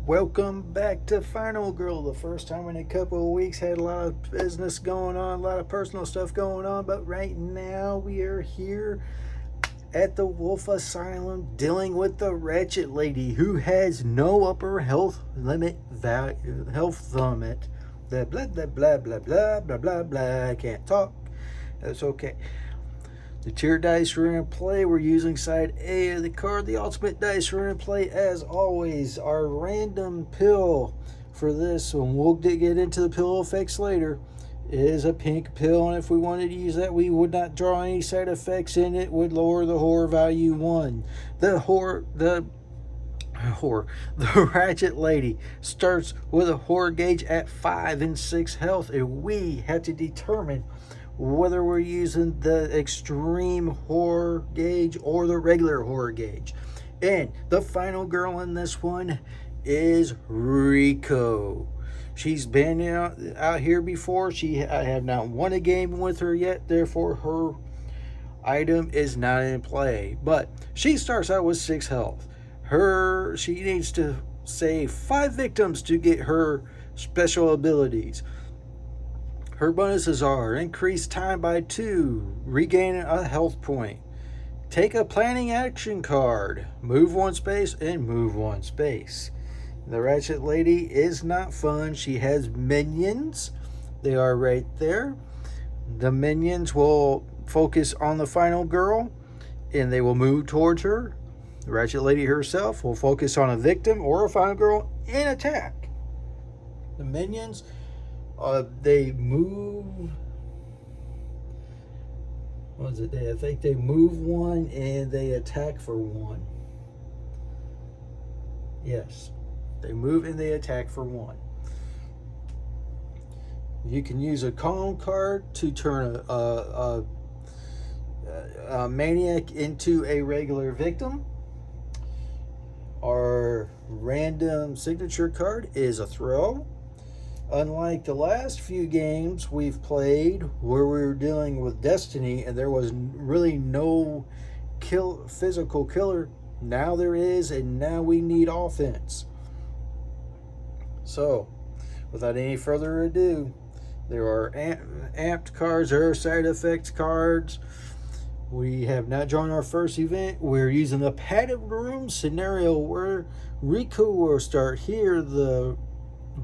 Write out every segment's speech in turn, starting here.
Welcome back to Final Girl. The first time in a couple of weeks, had a lot of business going on, a lot of personal stuff going on, but right now we are here at the Wolfe Asylum dealing with the Ratchet Lady who has no upper health limit health limit. Blah blah blah blah blah blah blah blah blah. I can't talk. That's okay. The tier dice we're going to play, we're using side A of the card. The ultimate dice we're going to play, as always, our random pill for this, and we'll get into the pill effects later, is a pink pill. And if we wanted to use that, we would not draw any side effects, and it would lower the horror value 1. The Ratchet Lady starts with a horror gauge at 5 and 6 health, and we have to determine whether we're using the extreme horror gauge or the regular horror gauge. And the final girl in this one is Rieko. She's been out here before. I have not won a game with her yet, therefore her item is not in play. But she starts out with 6 health. She needs to save 5 victims to get her special abilities. Her bonuses are increase time by 2, regain a health point, take a planning action card, move 1 space, and move 1 space. The Ratchet Lady is not fun. She has minions. They are right there. The minions will focus on the final girl, and they will move towards her. The Ratchet Lady herself will focus on a victim or a final girl and attack. The minions, they move. What is it? I think they move 1 and they attack for 1. Yes, they move and they attack for 1. You can use a calm card to turn a maniac into a regular victim. Our random signature card is a throw. Unlike the last few games we've played where we were dealing with destiny and there was really no physical killer, now there is, and now we need offense. So, without any further ado, there are amped cards, there are side effects cards. We have not joined our first event. We're using the padded room scenario where Rieko will start here. The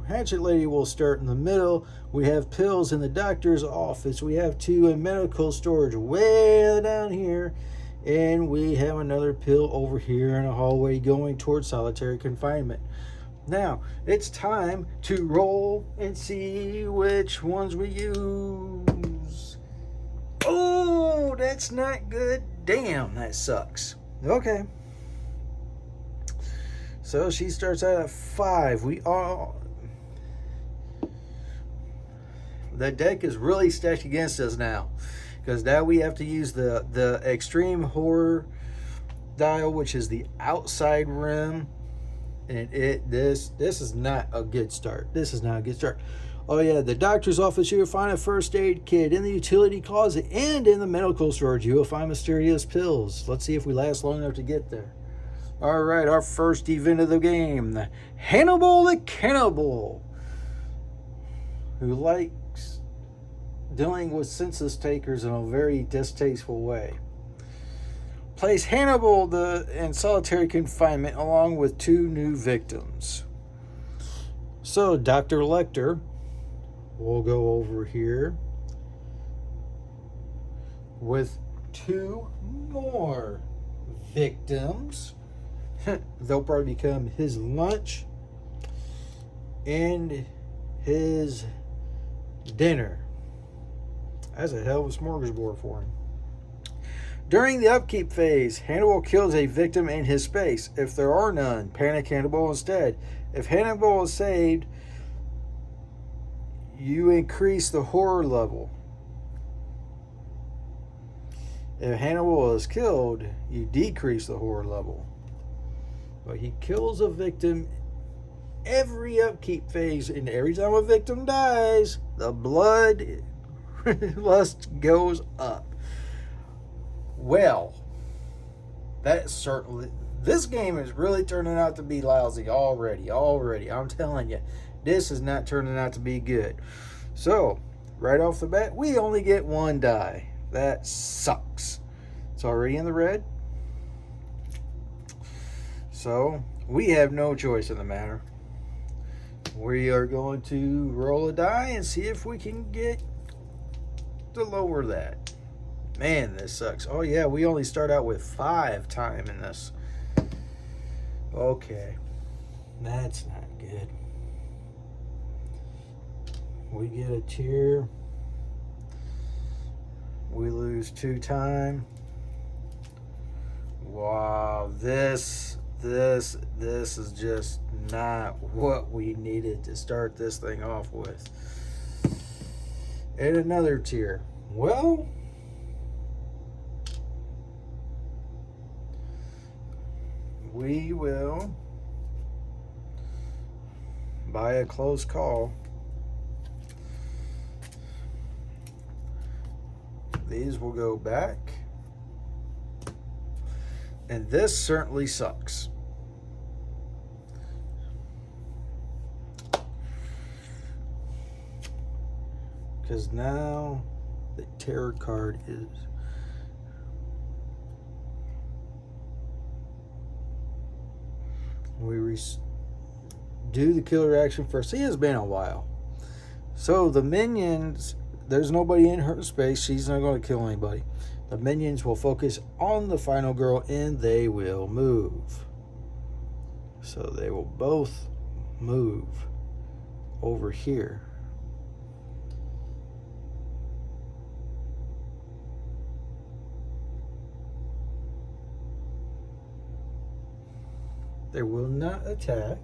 Ratchet Lady will start in the middle. We have pills in the doctor's office. We have 2 in medical storage way down here. And we have another pill over here in a hallway going towards solitary confinement. Now, it's time to roll and see which ones we use. Oh, that's not good. Damn, that sucks. Okay. So she starts out at 5. The deck is really stacked against us now, because now we have to use the extreme horror dial, which is the outside rim, and this is not a good start. This is not a good start. Oh yeah, the doctor's office, you will find a first aid kit. In the utility closet and in the medical storage, you will find mysterious pills. Let's see if we last long enough to get there. All right, our first event of the game, Hannibal the Cannibal, who likes dealing with census takers in a very distasteful way. Place Hannibal in solitary confinement along with 2 new victims. So Dr. Lecter will go over here with 2 more victims. They'll probably become his lunch and his dinner. That's a hell of a smorgasbord for him. During the upkeep phase, Hannibal kills a victim in his space. If there are none, panic Hannibal instead. If Hannibal is saved, you increase the horror level. If Hannibal is killed, you decrease the horror level. But he kills a victim every upkeep phase, and every time a victim dies, the blood lust goes up. Well, that certainly This game is really turning out to be lousy already. I'm telling you, this is not turning out to be good. So, right off the bat, we only get one die. That sucks. It's already in the red. So, we have no choice in the matter. We are going to roll a die and see if we can get to lower that. Man, this sucks. Oh, yeah, we only start out with 5 time in this. Okay. That's not good. We get a tier. We lose 2 time. Wow, this is just not what we needed to start this thing off with. And another tier. Well, we will, by a close call, these will go back. And this certainly sucks. Because now the tarot card is do the killer action first. See, it's been a while. So the minions, there's nobody in her space. She's not going to kill anybody. The minions will focus on the final girl and they will move. So they will both move over here. They will not attack.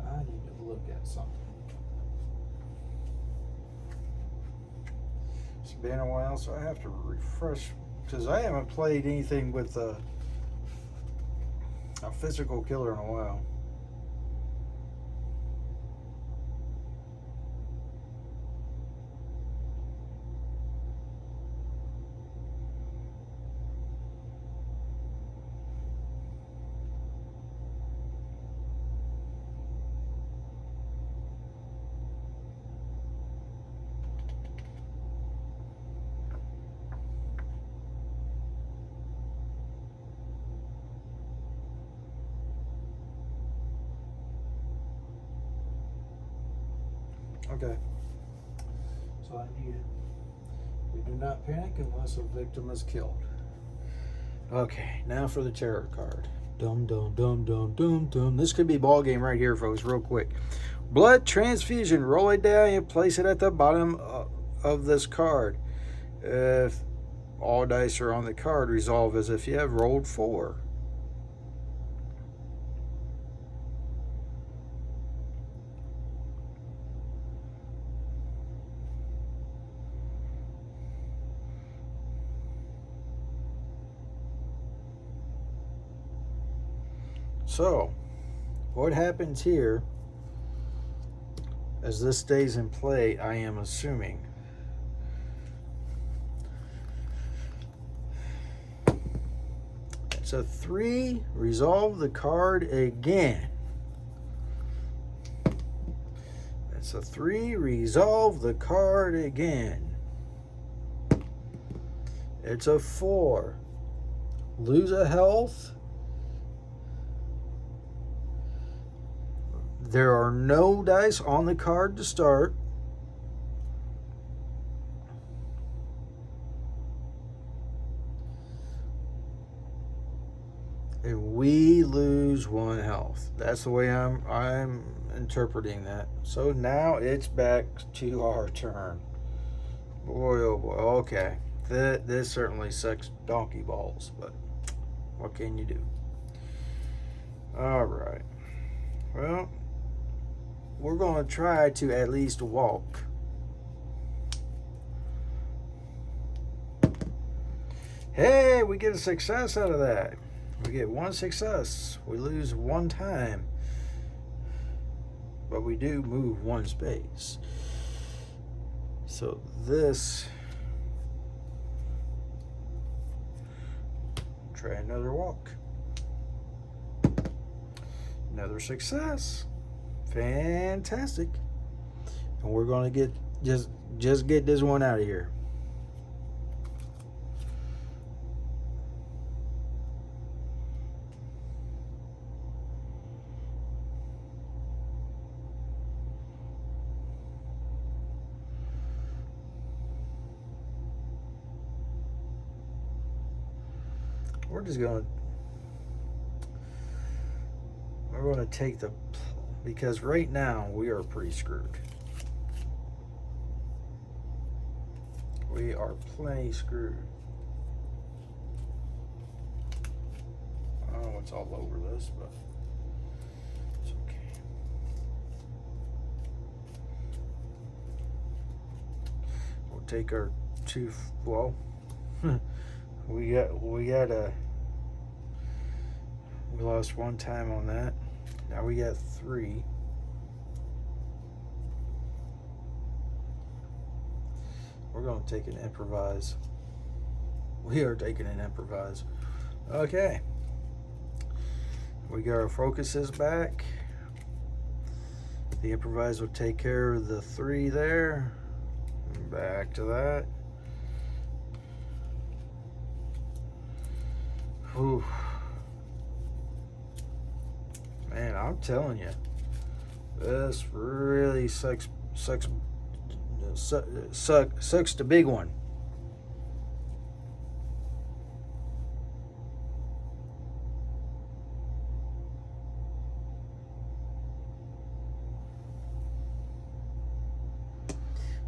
I need to look at something. It's been a while, so I have to refresh, because I haven't played anything with a physical killer in a while. Okay. So I need it. We do not panic unless a victim is killed. Okay, now for the tarot card. Dum dum dum dum dum dum. This could be ball game right here, folks, real quick. Blood transfusion. Roll a die and place it at the bottom of this card. If all dice are on the card, resolve as if you have rolled 4. So, what happens here, as this stays in play, I am assuming. It's a 3, resolve the card again. It's a 3, resolve the card again. It's a 4, lose a health. There are no dice on the card to start. And we lose 1 health. That's the way I'm interpreting that. So now it's back to our turn. Boy, oh boy. Okay. This certainly sucks donkey balls, but what can you do? All right. Well, we're going to try to at least walk. Hey, we get a success out of that. We get one success. We lose one time. But we do move one space. So this... Try another walk. Another success. Fantastic. And we're going to get... Just get this one out of here. We're going to take the, because right now we are pretty screwed. We are plenty screwed. Oh, it's all over this, but it's okay. We'll take our two. Well, we lost one time on that. Now we got 3. We're going to take an improvise. We are taking an improvise. Okay. We got our focuses back. The improvise will take care of the 3 there. Back to that. Whew. Man, I'm telling you, this really sucks the big one.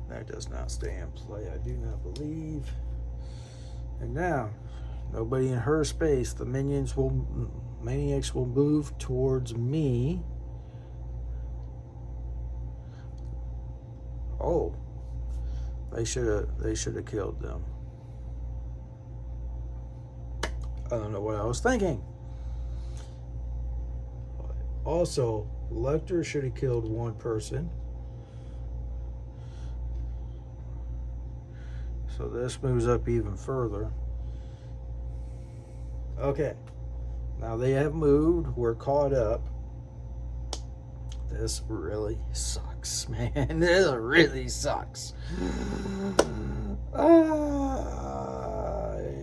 That does not stay in play, I do not believe. And now, nobody in her space. The maniacs will move towards me. Oh, they should have killed them. I don't know what I was thinking. Also, Lecter should have killed one person. So this moves up even further. Okay. Now they have moved. We're caught up. This really sucks, man. This really sucks.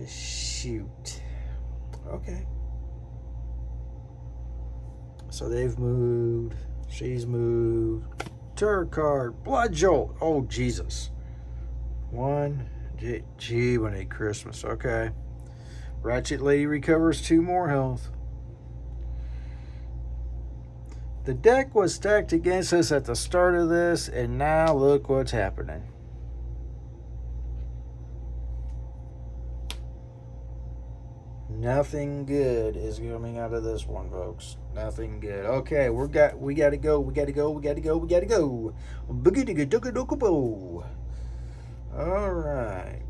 Shoot. Okay. So they've moved. She's moved. Turd card. Blood jolt. Oh, Jesus. 1. Gee, when a Christmas. Okay. Ratchet Lady recovers 2 more health. The deck was stacked against us at the start of this, and now look what's happening. Nothing good is coming out of this one, folks. Nothing good. Okay, we gotta go. All right.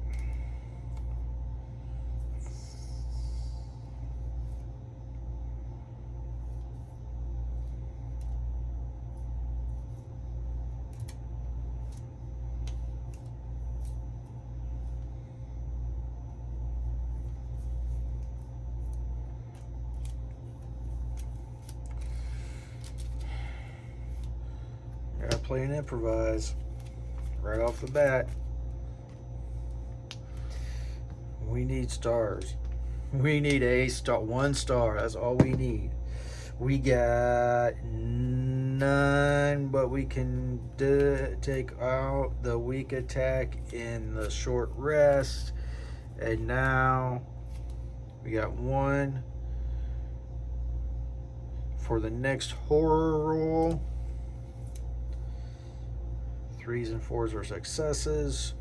Gotta play an improvise right off the bat. We need stars. We need a star, 1 star. That's all we need. We got none, but we can take out the weak attack in the short rest. And now we got 1 for the next horror roll. 3s and 4s are successes.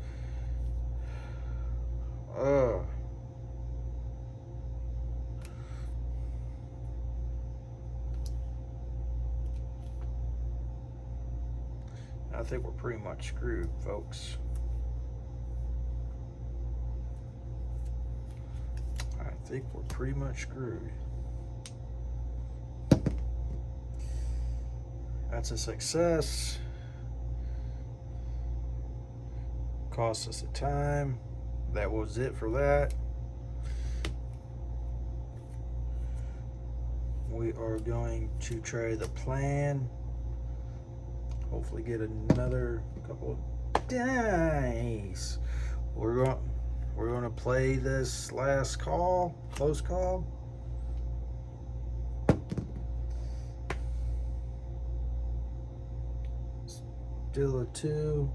I think we're pretty much screwed, folks. I think think we're pretty much screwed. That's a success. Cost us a time. That was it for that. We are going to try the plan. Hopefully get another couple of dice. We're going to play this last call, close call. Still a 2.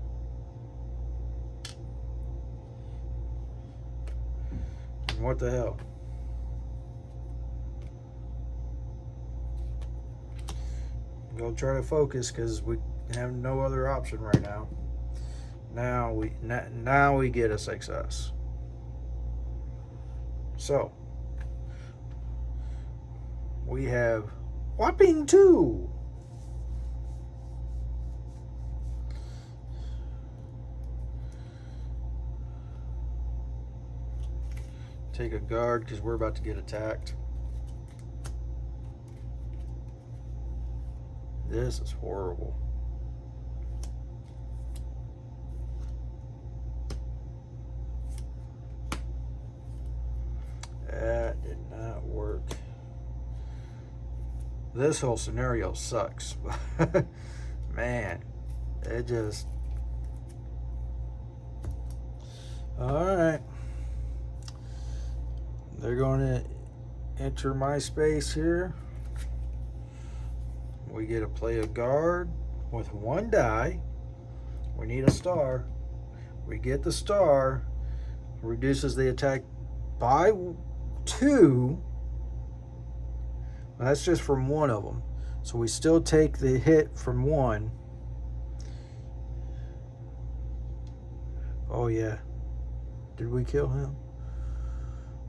And what the hell? Go try to focus because we have no other option right now. Now we get a success. So we have whopping 2. Take a guard because we're about to get attacked. This is horrible. That did not work. This whole scenario sucks. Man, it just... Alright. They're going to enter my space here. We get to play a guard with 1 die. We need a star. We get the star. Reduces the attack by 2. Well, that's just from one of them. So we still take the hit from 1. Oh, yeah. Did we kill him?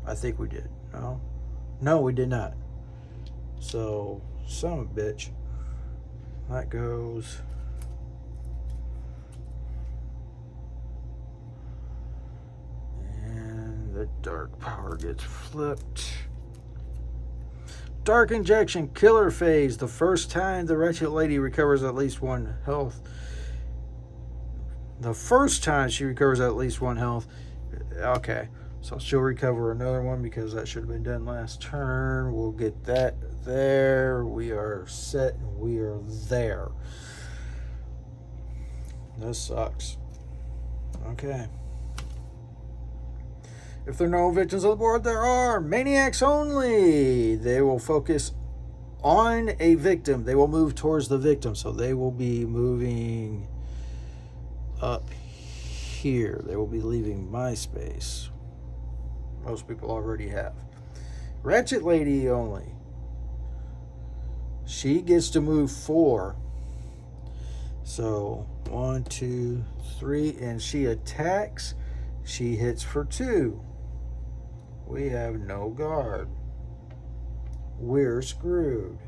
I think we did. No? No, we did not. So, son of a bitch. That goes... And the dark power gets flipped. Dark injection, killer phase. The first time the Ratchet Lady recovers at least 1 health. The first time she recovers at least 1 health. Okay. So she'll recover another one because that should have been done last turn. We'll get that there. We are set and we are there. This sucks. Okay. If there are no victims on the board, there are maniacs only. They will focus on a victim. They will move towards the victim. So they will be moving up here. They will be leaving my space. Most people already have. Ratchet Lady only. She gets to move 4. So 1, 2, 3, and she attacks. She hits for 2. We have no guard. We're screwed.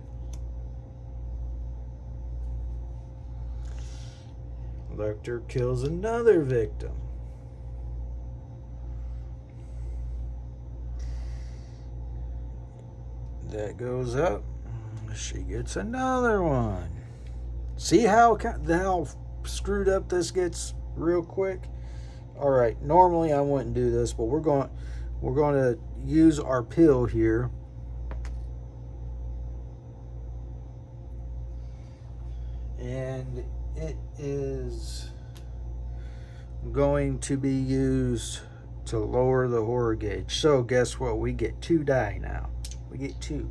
Lecter kills another victim. That goes up. She gets another one. See how screwed up this gets real quick? All right, normally I wouldn't do this, but we're going to use our pill here. And it is going to be used to lower the horror gauge. So guess what? We get 2 die now. We get 2.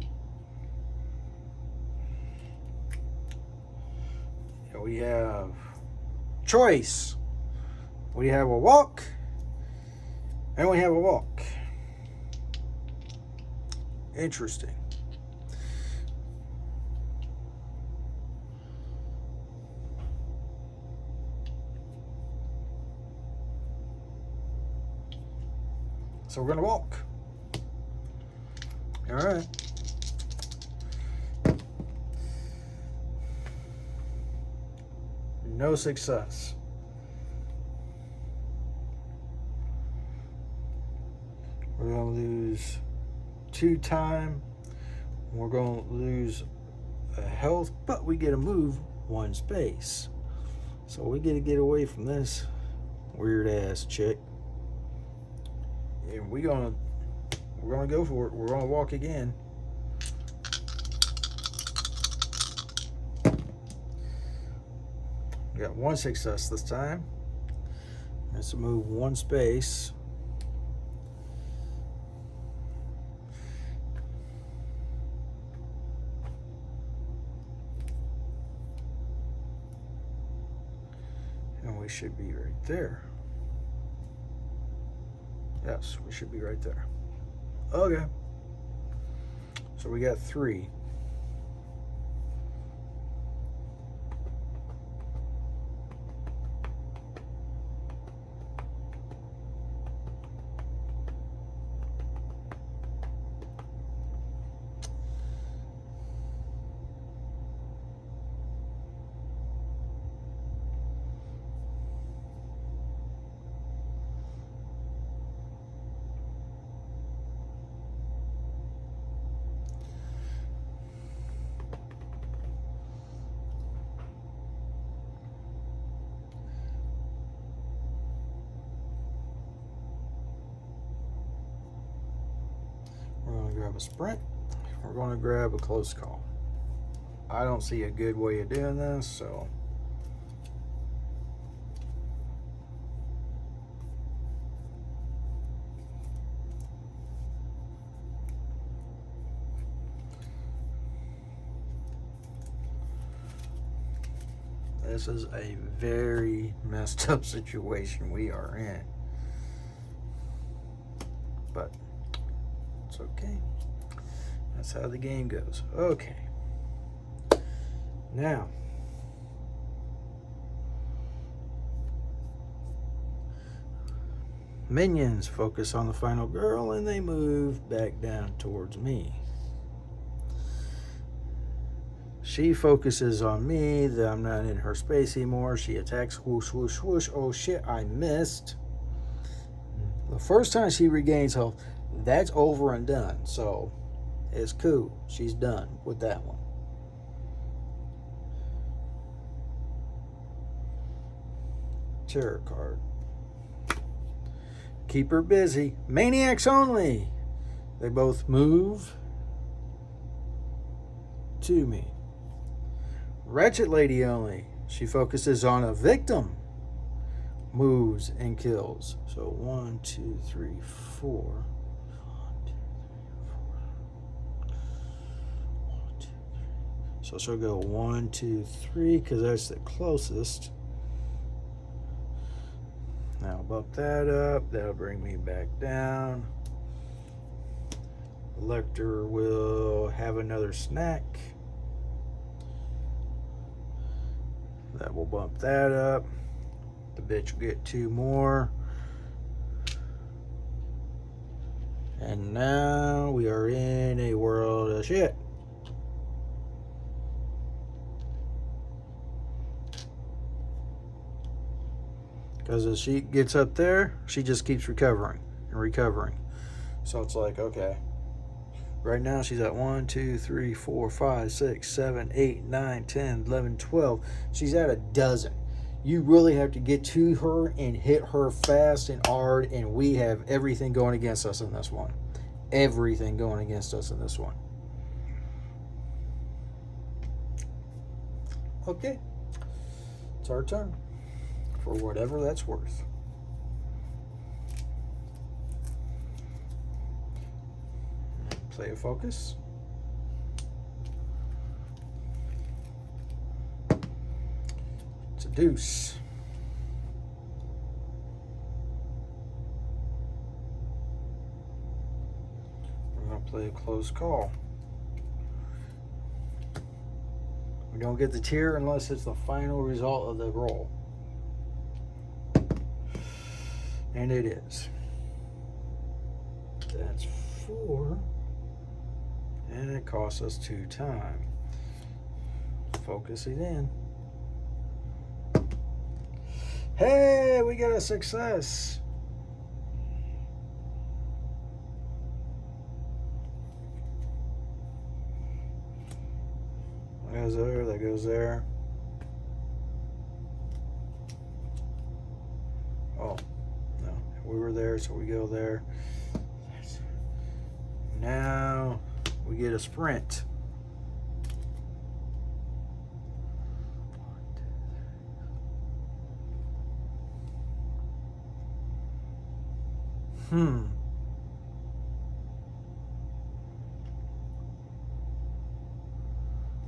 And we have choice. We have a walk. And we have a walk. Interesting. So we're going to walk. All right. No success. We're going to lose 2 time. We're going to lose a health, but we get to move 1 space. So we get to get away from this weird ass chick. And we're gonna go for it. We're gonna walk again. We got 1 success this time. Let's move 1 space. And we should be right there. Yes, we should be right there. Okay. So we got 3. We're going to grab a sprint. We're going to grab a close call. I don't see a good way of doing this, so this is a very messed up situation we are in. But it's okay. That's how the game goes. Okay. Now, minions focus on the final girl and they move back down towards me. She focuses on me, that I'm not in her space anymore. She attacks, whoosh, whoosh, whoosh. Oh shit, I missed. The first time she regains health, that's over and done. So it's cool. She's done with that one. Tarot card. Keep her busy. Maniacs only. They both move to me. Ratchet Lady only. She focuses on a victim. Moves and kills. So 1, 2, 3, 4. 1, 2, 3, 4. 1, 2, 3. So she'll go 1, 2, 3 because that's the closest. Now bump that up. That'll bring me back down. Lecter will have another snack. That will bump that up. The bitch will get 2 more. And now we are in a world of shit. Because as she gets up there, she just keeps recovering and recovering. So it's like, okay. Right now she's at 1, 2, 3, 4, 5, 6, 7, 8, 9, 10, 11, 12. She's at a dozen. You really have to get to her and hit her fast and hard, and we have everything going against us in this one. Everything going against us in this one. Okay. It's our turn. For whatever that's worth. Play a focus. It's a deuce. We're going to play a close call. We don't get the tier unless it's the final result of the roll. And it is. That's 4. And it costs us 2 time. Focus it in. Hey, we got a success. That goes there, that goes there. Oh, no. We were there, so we go there. Now we get a sprint.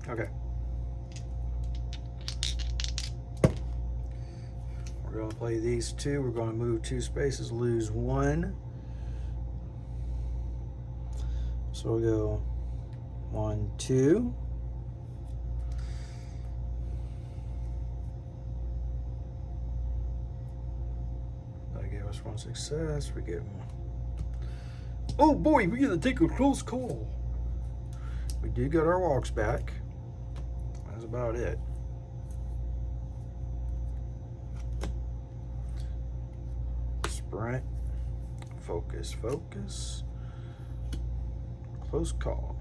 Okay. We're going to play these two. We're going to move 2 spaces, lose 1. So we'll go 1, 2. That gave us 1 success. We get 1. Oh boy, we get to take a close call. We do get our walks back. That's about it. Sprint. Focus, focus. Close call.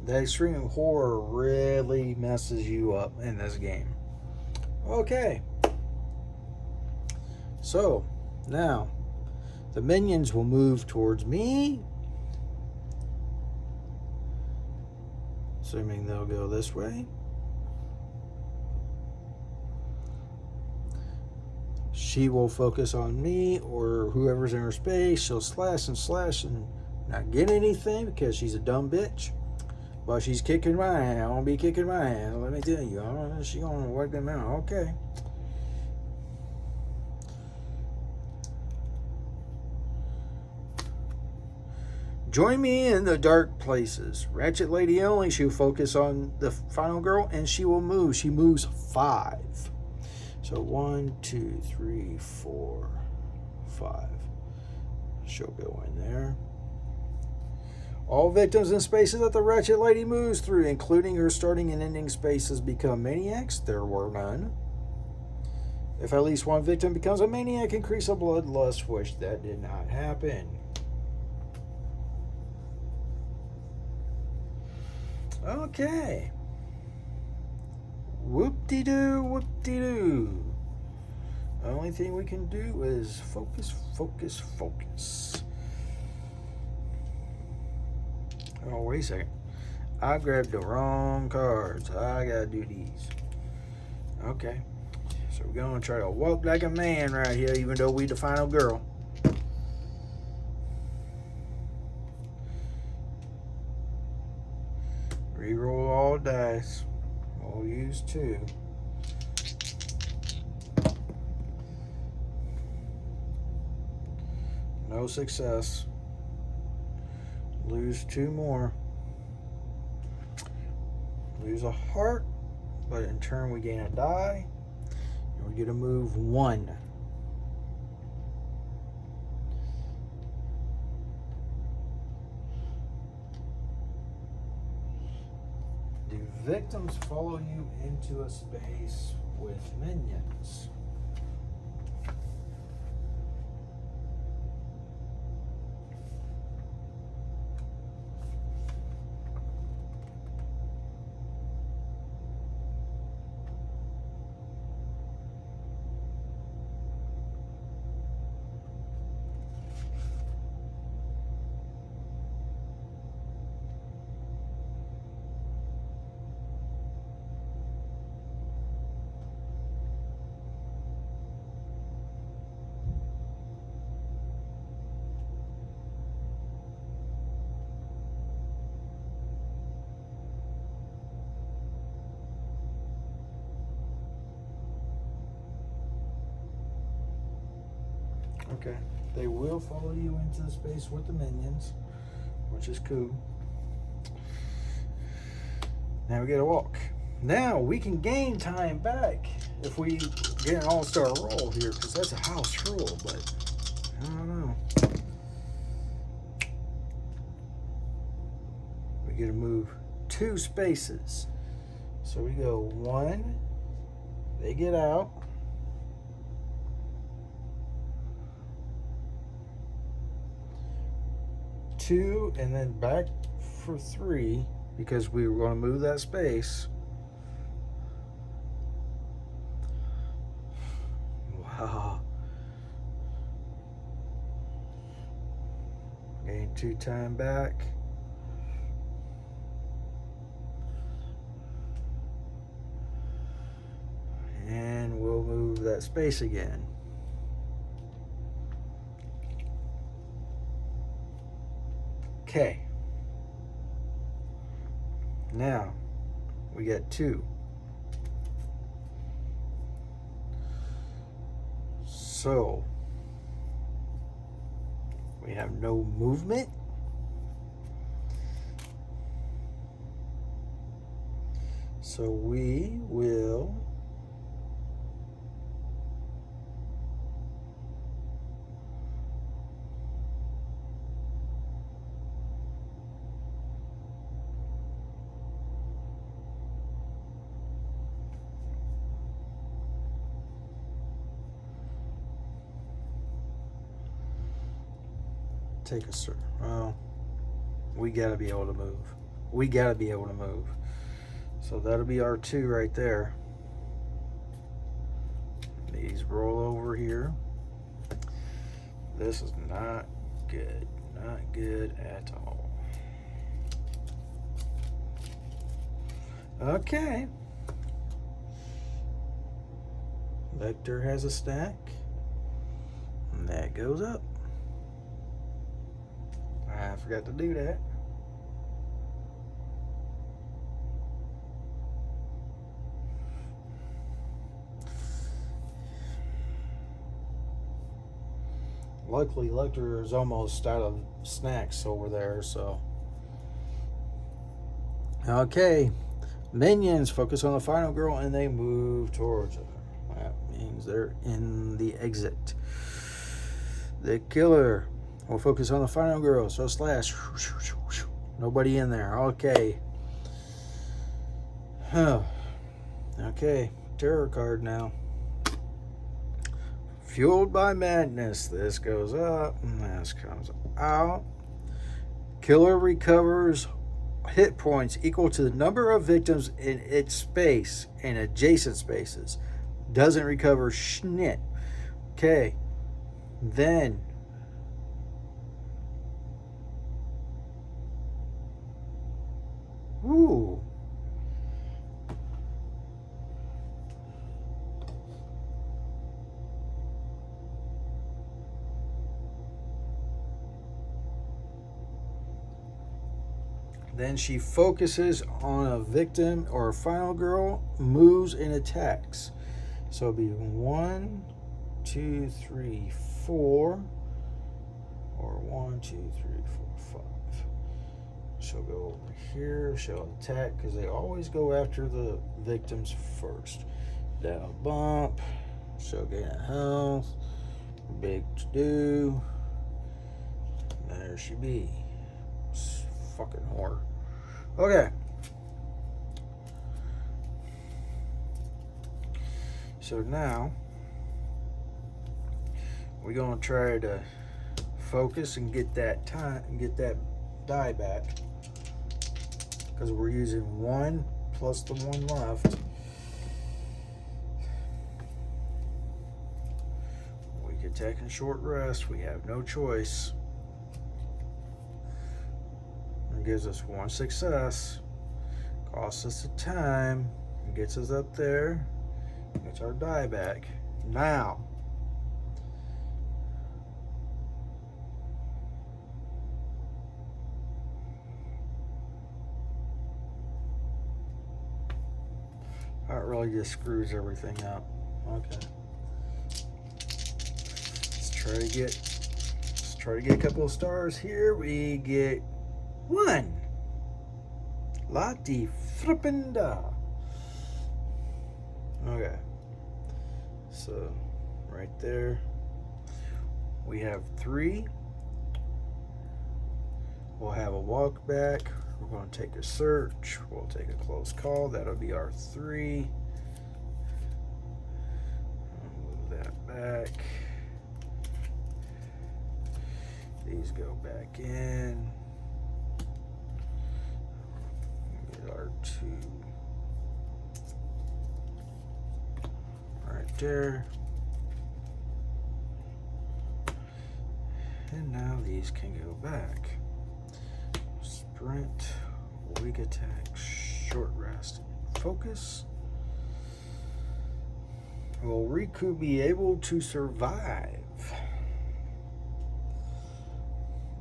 The extreme horror really messes you up in this game. Okay. So, now, the minions will move towards me. Assuming they'll go this way. She will focus on me or whoever's in her space. She'll slash and not get anything because she's a dumb bitch. But she's kicking my ass. I won't be kicking my ass. Let me tell you. She's going to wipe them out. Okay. Join me in the dark places. Ratchet Lady only. She'll focus on the final girl and she will move. She moves 5. So 1, 2, 3, 4, 5. She'll go in there. All victims in spaces that the Ratchet Lady moves through, including her starting and ending spaces, become maniacs. There were none. If at least 1 victim becomes a maniac, increase a bloodlust, which that did not happen. Okay. Whoop-de-doo, whoop-de-doo. The only thing we can do is focus, focus, focus. Oh, wait a second. I grabbed the wrong cards. I gotta do these. Okay. So we're gonna try to walk like a man right here, even though we the final girl. Reroll all dice. We'll use 2. No success. Lose 2 more. Lose a heart, but in turn we gain a die. And we get to move 1. Do victims follow you into a space with minions? Okay. They will follow you into the space with the minions, which is cool. Now we get a walk. Now we can gain time back if we get an all-star roll here, because that's a house rule, but I don't know. We get to move 2 spaces. So we go 1, they get out. 2, and then back for 3 because we were going to move that space. Wow. Gain 2 time back. And we'll move that space again. Okay. Now we get 2. So we have no movement. So we will take a certain. Well, we gotta be able to move. We gotta be able to move. So that'll be our 2 right there. These roll over here. This is not good. Not good at all. Okay. Vector has a stack. And that goes up. I forgot to do that. Luckily, Lecter is almost out of snacks over there, so. Okay. Minions focus on the final girl and they move towards her. That means they're in the exit. The killer will focus on the final girl, so slash. Nobody in there. Okay. Okay. Terror card now. Fueled by madness. This goes up and this comes out. Killer recovers hit points equal to the number of victims in its space and adjacent spaces. Doesn't recover schnit. Okay. Then ooh. Then she focuses on a victim or a final girl, moves and attacks. So it'll be 1, 2, 3, 4. Or 1, 2, 3, 4, 5. She'll go over here. She'll attack because they always go after the victims first. That'll bump. She'll gain a health. Big to do. There she be. Fucking whore. Okay. So now we're gonna try to focus and get that time and get that die back because we're using 1 plus the 1 left. We could take a short rest. We have no choice. It gives us 1 success, costs us the time, gets us up there, gets our die back. Now, that really just screws everything up. Okay, let's try to get a couple of stars here. We get 1. Lati Frippenda. Okay. So, right there. We have 3. We'll have a walk back. We're going to take a search. We'll take a close call. That'll be our 3. Move that back. These go back in. R2. Right there. And now these can go back. Sprint, weak attack, short rest, focus. Will Rieko be able to survive?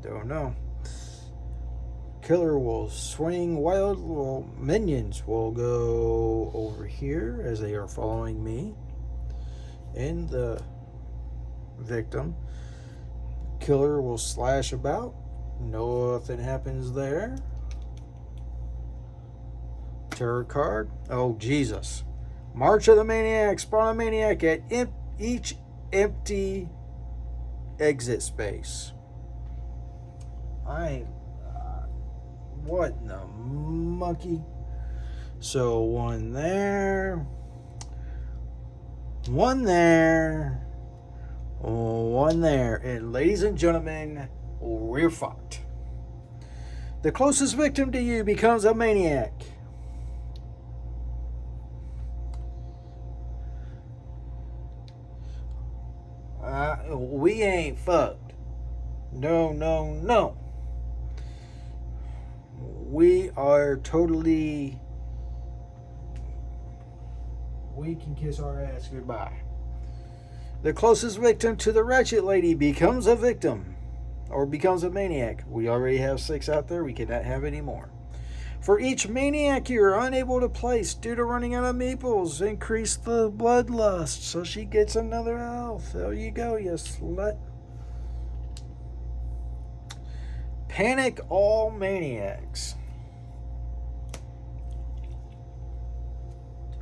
Don't know. Killer will swing wild. Well, minions will go over here as they are following me. And the victim. Killer will slash about. Nothing happens there. Terror card. Oh, Jesus. March of the Maniac. Spawn a Maniac at each empty exit space. What in the monkey? So one there. One there. One there. And ladies and gentlemen, we're fucked. The closest victim to you becomes a maniac. We ain't fucked. No, no, no. We are totally... We can kiss our ass goodbye. The closest victim to the Ratchet Lady becomes a victim. Or becomes a maniac. We already have 6 out there. We cannot have any more. For each maniac you are unable to place due to running out of meeples, increase the bloodlust so she gets another health. There you go, you slut. Panic all maniacs.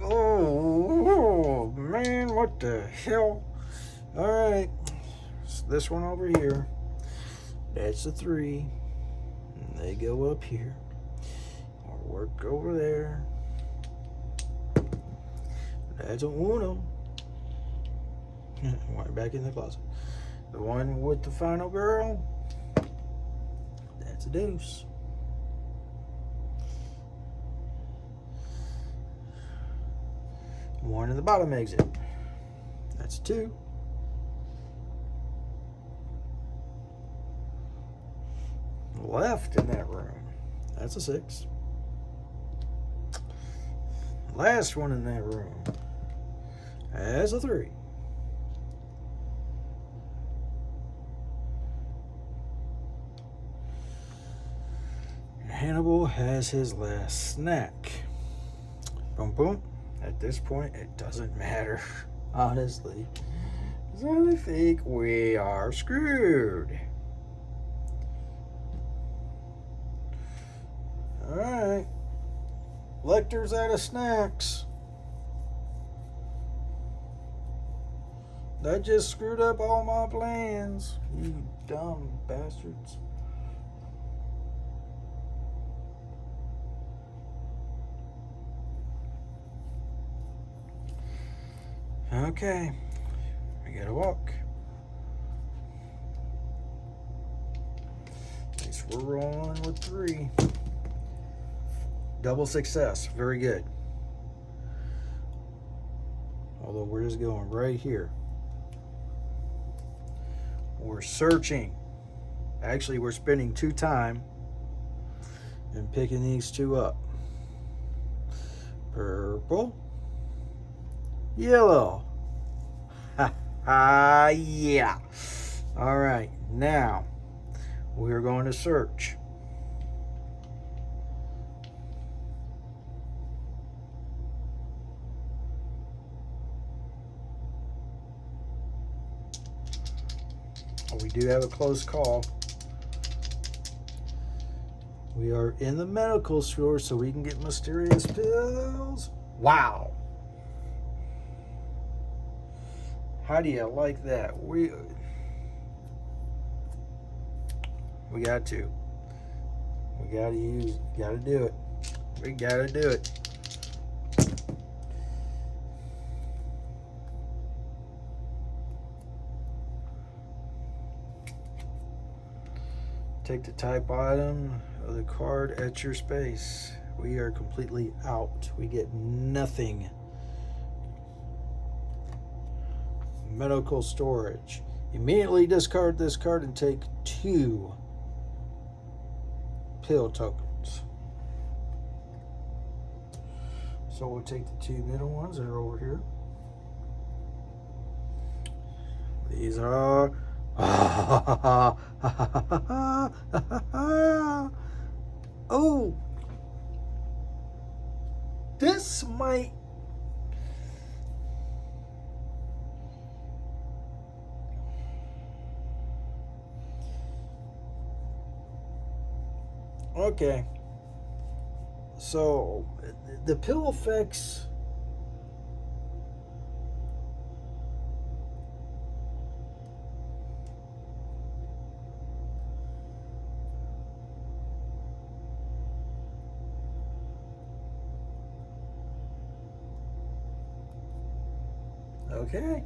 Oh, man, what the hell? Alright, so this one over here. That's a 3. And they go up here. Or work over there. That's a uno. Went back in the closet. The one with the final girl. That's a deuce. One in the bottom exit. That's a 2. Left in that room. That's a 6. Last one in that room. That's a 3. Hannibal has his last snack. Boom, boom. At this point, it doesn't matter, honestly. So I think we are screwed. Alright. Lecter's out of snacks. That just screwed up all my plans. You dumb bastards. Okay. We gotta walk. At least we're rolling with 3. Double success. Very good. Although we're just going right here. We're searching. Actually, we're spending 2 time and picking these 2 up. Purple. Yellow. Ha ha, yeah. All right. Now, we're going to search. We do have a close call. We are in the medical store so we can get mysterious pills. Wow. How do you like that? We got to. We got to do it. We got to do it. Take the type item of the card at your space. We are completely out. We get nothing. Medical storage. Immediately discard this card and take 2 pill tokens. So we'll take the 2 middle ones that are over here. These are oh, this might okay. So the pill effects. Okay.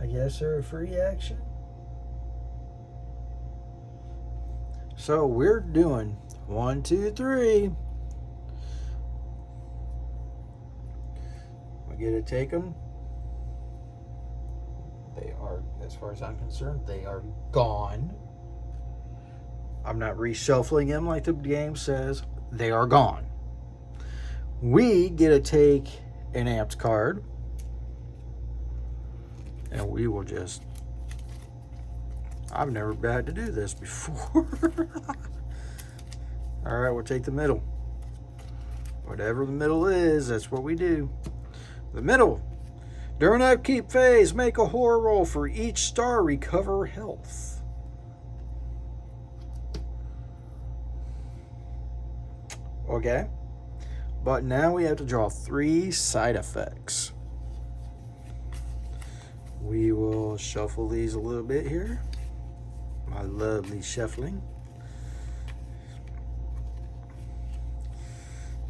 I guess they're a free action. So we're doing 1, 2, 3. We get to take them. They are, as far as I'm concerned, they are gone. I'm not reshuffling them like the game says. They are gone. We get to take an amped card. And we will just... I've never had to do this before. Alright, we'll take the middle. Whatever the middle is, that's what we do. The middle. During upkeep phase, make a horror roll for each star. Recover health. Okay. But now we have to draw 3 side effects. We will shuffle these a little bit here. My lovely shuffling.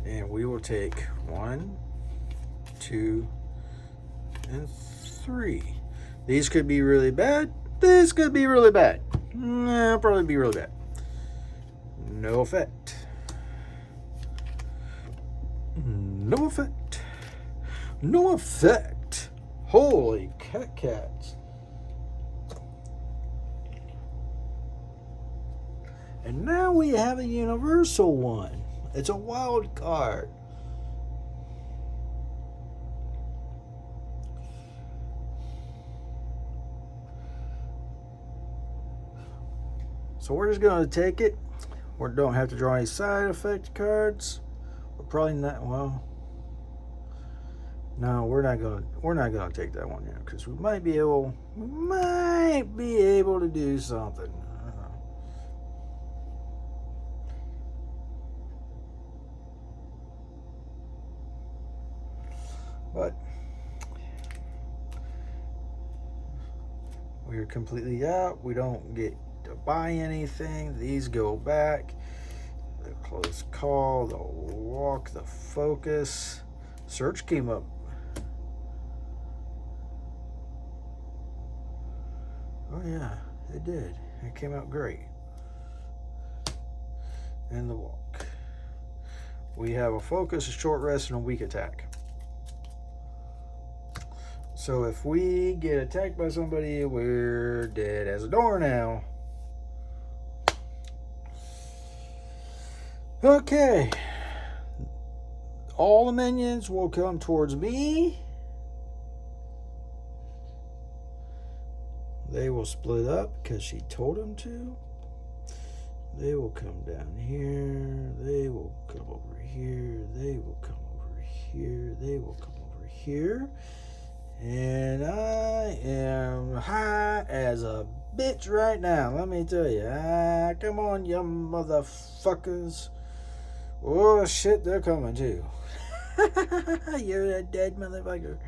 And we will take 1, 2, and 3. These could be really bad. This could be really bad. Probably be really bad. No effect. No effect. No effect. Holy cats. And now we have a universal one. It's a wild card. So we're just going to take it. We don't have to draw any side effect cards. We're probably not. Well, no, we're not gonna take that one yet because we might be able to do something. I don't know. But we're completely out. We don't get to buy anything. These go back. The close call, the walk, the focus. Search came up. Oh yeah, it did. It came out great. And the walk. We have a focus, a short rest, and a weak attack. So if we get attacked by somebody, we're dead as a door now. Okay. All the minions will come towards me. They will split up because she told them to. They will come down here. They will come over here. They will come over here. They will come over here. And I am high as a bitch right now. Let me tell you. Come on, you motherfuckers. Oh, shit, they're coming too. You're a dead motherfucker.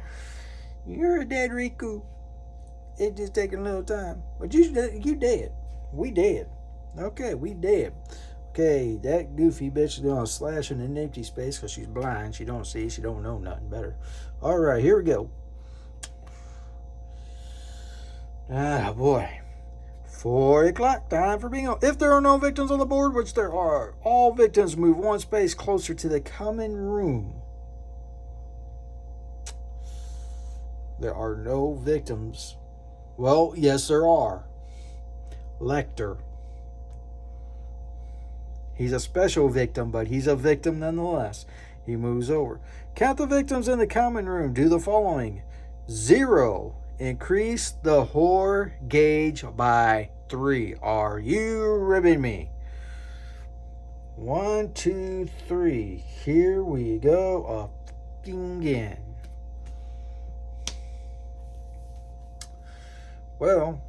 You're a dead Rieko. It just taking a little time. But you dead. We dead. Okay, we dead. Okay, that goofy bitch is going to slash in an empty space because she's blind. She don't see. She don't know nothing better. All right, here we go. Ah, boy. 4 o'clock, time for bingo. If there are no victims on the board, which there are, all victims move one space closer to the common room. There are no victims. Well, yes, there are. Lecter. He's a special victim, but he's a victim nonetheless. He moves over. Count the victims in the common room. Do the following: 0. Increase the horror gauge by 3. Are you ribbing me? 1, 2, 3. Here we go again. Well,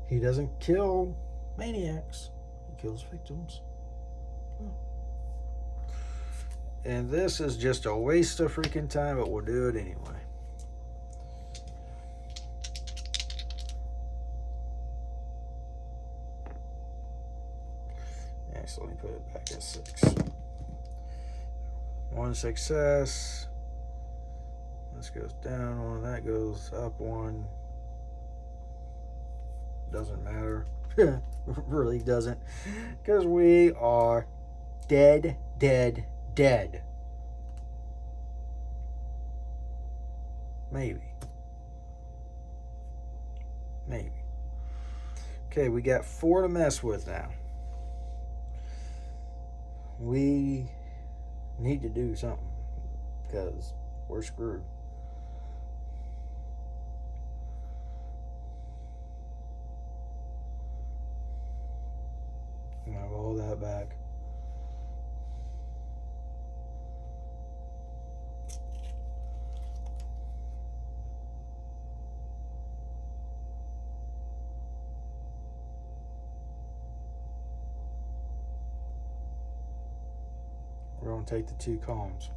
he doesn't kill maniacs. He kills victims. And this is just a waste of freaking time, but we'll do it anyway. So let me put it back at 6. 1 success. This goes down 1. That goes up 1. Doesn't matter. Really doesn't. Because we are dead. Maybe. Okay, we got 4 to mess with now. We need to do something because we're screwed. I'm going to roll that back. We're going to take the 2 columns.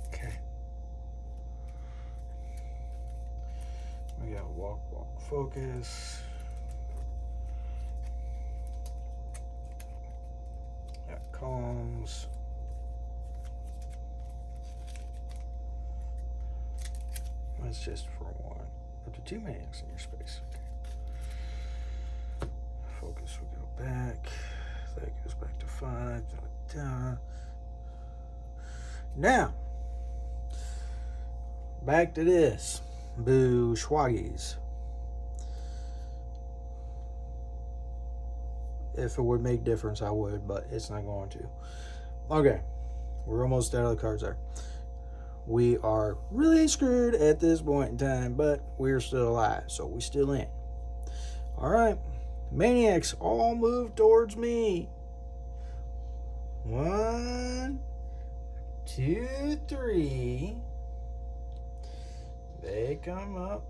Okay. We got walk, focus. Got columns. That's just for 1. Up to 2 maniacs in your space. Okay. Focus will go back. That goes back to 5. Now, back to this. Boo Schwaggies. If it would make difference, I would, but it's not going to. Okay, we're almost out of the cards there. We are really screwed at this point in time, but we're still alive, so we're still in. All right. Maniacs all move towards me. 1, 2, 3. They come up.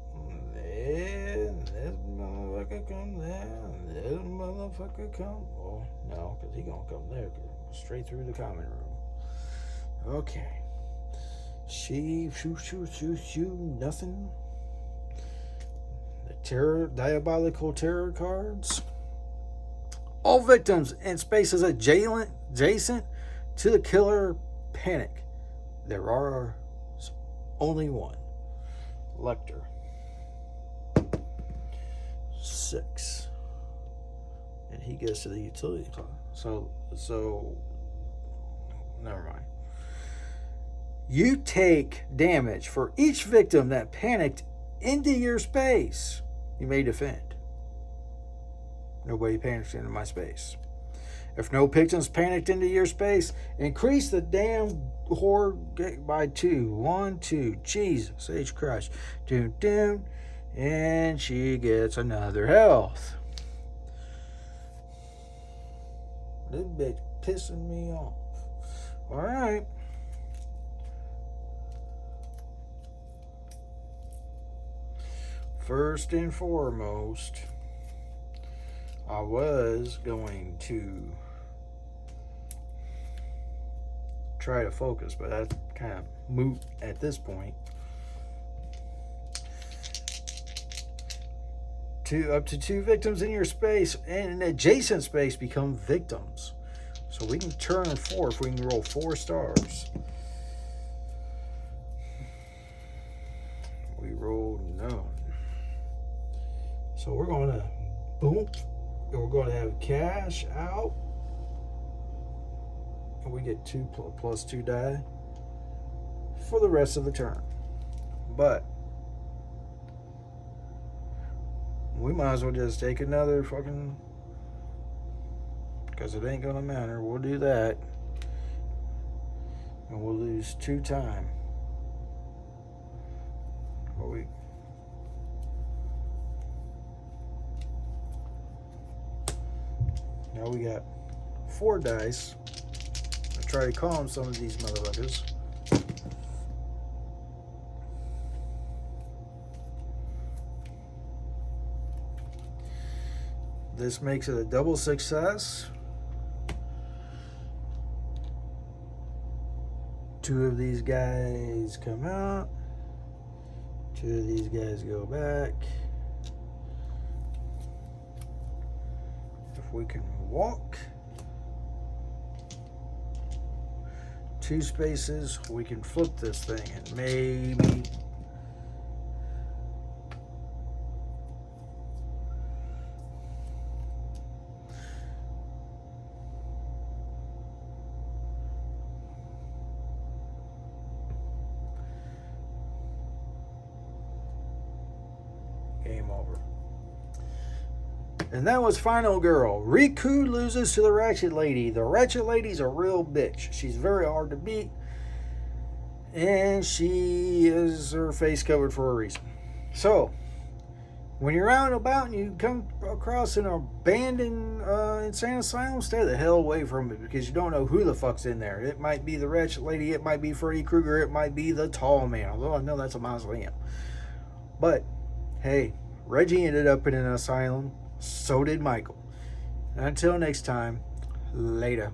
Then this motherfucker come there. This motherfucker come. Oh, no, because he going to come there. Straight through the common room. Okay. She, shoo, nothing. Diabolical terror cards. All victims in spaces adjacent to the killer panic. There are only 1. Lecter. 6. And he goes to the utility club. So never mind. You take damage for each victim that panicked into your space. You may defend. Nobody panics into my space. If no victims panicked into your space, increase the damn horror by 2. 1, 2. Jesus H. Christ. Doom. And she gets another health. This bitch pissing me off. Alright. First and foremost, I was going to try to focus, but that's kind of moot at this point. Up to 2 victims in your space and an adjacent space become victims. So we can turn 4 if we can roll 4 stars. We rolled none. So we're going to boom. And we're going to have cash out. And we get 2 plus 2 die for the rest of the turn. But we might as well just take another fucking, because it ain't gonna matter. We'll do that, and we'll lose 2 time. Now we got 4 dice. I try to calm some of these motherfuckers. This makes it a double success. 2 of these guys come out. 2 of these guys go back. If we can walk 2 spaces, we can flip this thing and maybe game over. And that was Final Girl. Rieko loses to the Ratchet Lady. The Ratchet Lady's a real bitch. She's very hard to beat. And she has her face covered for a reason. So, when you're out and about and you come across an abandoned insane asylum, stay the hell away from it, because you don't know who the fuck's in there. It might be the Ratchet Lady. It might be Freddy Krueger. It might be the Tall Man. Although I know that's a mausoleum. But, hey, Reggie ended up in an asylum. So did Michael. Until next time, later.